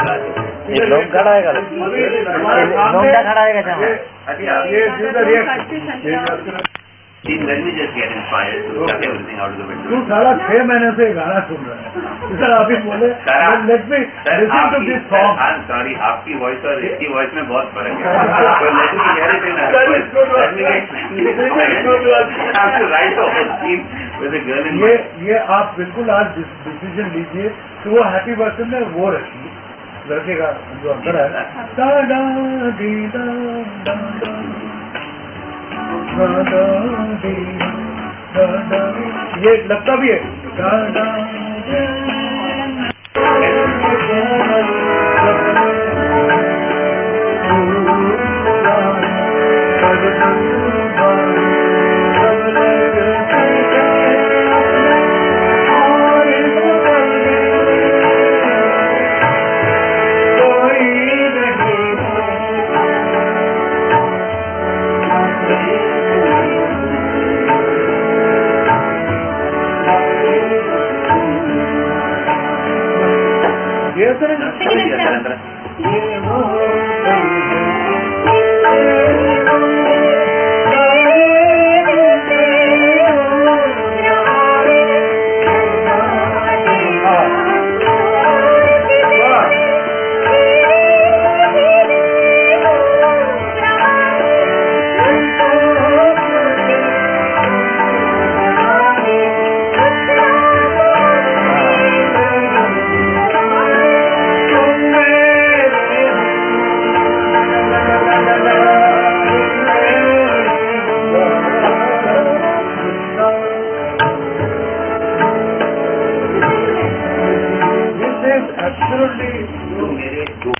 एक लोग खड़ा है लोग खड़ा है Let me just get inspired to chuck everything out of the window. तू साला 6 महीने से गाना सुन रहा है, सर अभी बोले let me listen to this song. I'm sorry, आपकी वॉइस और इसकी वॉइस में बहुत फर्क है. Let me hear it in her voice. Let me get. I have to write a whole scene with a girl in mind. ये आप बिल्कुल आज डिसीजन लीजिए कि वो हैप्पी बर्थडे में वो रखिए लड़के का जो अंदर है दा दा दी दा दा दा दी दा दा ये लगता भी है दा दा absolutely